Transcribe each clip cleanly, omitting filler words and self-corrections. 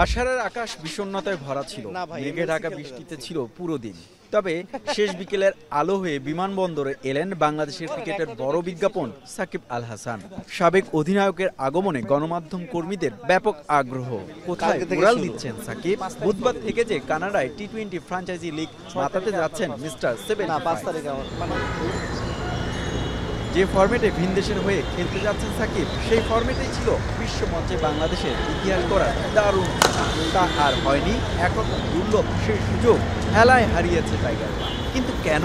আষাঢ়ের আকাশ বিষণ্ণতায় ভরা ছিল, মেঘে ঢাকা বৃষ্টিতে ছিল পুরো দিন। তবে শেষ বিকেলের আলো হয়ে বিমানবন্দরে এলেন বাংলাদেশের ক্রিকেটের বড় বিজ্ঞাপন সাকিব আল হাসান। সাবেক অধিনায়কের আগমনে গণমাধ্যম কর্মীদের ব্যাপক আগ্রহ। কোথায় উড়াল দিচ্ছেন সাকিব? বুধবার থেকে যে কানাডায় টি-20 ফ্র্যাঞ্চাইজি লিগ মাতাতে যাচ্ছেন মিস্টার 75। যে ফরম্যাটে ভিনদেশের হয়ে খেলতে যাচ্ছেন সাকিব, সেই ফরম্যাটেই ছিল বিশ্বমঞ্চে বাংলাদেশের ইতিহাস গড়ার দারুণ তা আর হয়নি। এখন দুর্লভ সেই সুযোগ হেলায় হারিয়েছে টাইগাররা। কিন্তু কেন?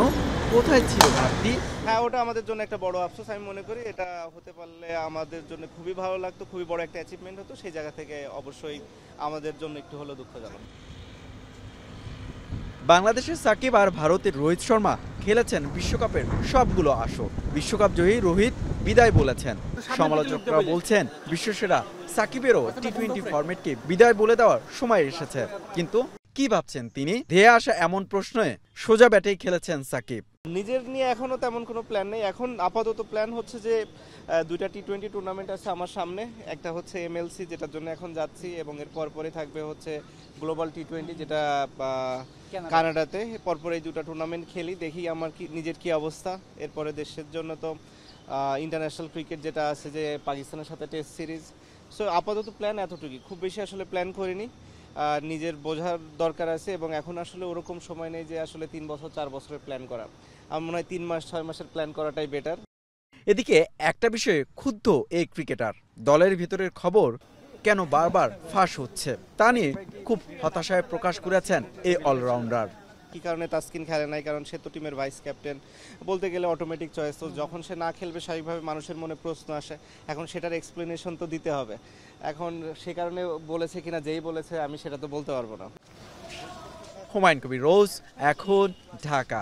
কোথায় ছিল ঘাটতি? হ্যাঁ, ওটা আমাদের জন্য একটা বড় আফসোস। আমি মনে করি এটা হতে পারলে আমাদের জন্য খুবই ভালো লাগতো, খুবই বড় একটা অ্যাচিভমেন্ট হতো। সেই জায়গা থেকে অবশ্যই আমাদের জন্য একটু হলেও দুঃখজনক। বাংলাদেশের সাকিব আর ভারতের রোহিত শর্মা খেলেছেন বিশ্বকাপের সবগুলো আসর। বিশ্বকাপ জয়ী রোহিত বিদায় বলেছেন। সমালোচকরা বলছেন বিশ্বসেরা সাকিবেরও টি-20 ফরম্যাটকে বিদায় বলে দেওয়ার সময় এসেছে। কিন্তু কি ভাবছেন তিনি? ধেয়ে আসা এমন প্রশ্নে সোজা ব্যাটেই খেলেছেন সাকিব। নিজের নিয়ে এখনো তেমন কোনো প্ল্যান নেই। এখন আপাতত প্ল্যান হচ্ছে যে দুইটা টি-20 টুর্নামেন্ট আছে আমার সামনে। একটা হচ্ছে এমএলসি, যেটার জন্য এখন যাচ্ছি, এবং এর পরে থাকবে হচ্ছে গ্লোবাল টি-20, যেটা কানাডাতে। পরপর এই দুটো টুর্নামেন্ট খেলি, দেখি আমার নিজের কি অবস্থা। এরপরে দেশের জন্য তো ইন্টারন্যাশনাল ক্রিকেট যেটা আছে, যে পাকিস্তানের সাথে টেস্ট সিরিজ। সো আপাতত প্ল্যান এতটুকুই, খুব বেশি আসলে প্ল্যান করিনি। নিজের বোঝার দরকার আছে, এবং এখন আসলে ওরকম সময় নেই যে আসলে 3 বছর 4 বছরের প্ল্যান করা। আমার মনে হয় 3 মাস 6 মাসের প্ল্যান করাটাই বেটার। এদিকে একটা বিষয়ে ক্ষুব্ধ এই ক্রিকেটার। দলের ভিতরের খবর কেন বারবার ফাঁস হচ্ছে তা নিয়ে খুব হতাশায় প্রকাশ করেছেন এই অলরাউন্ডার। কি কারণে তাসকিন খেলে নাই? কারণ সে তো টিমের ভাইস ক্যাপ্টেন, বলতে গেলে অটোমেটিক চয়েস। তো যখন সে না খেলবে, স্বাভাবিকভাবে মানুষের মনে প্রশ্ন আসে। এখন সেটার এক্সপ্লেনেশন তো দিতে হবে। এখন সে কারণে বলেছে কিনা, যেই বলেছে আমি সেটা তো বলতে পারবো না। হুমায়ুন কবির রোজ, এখন, ঢাকা।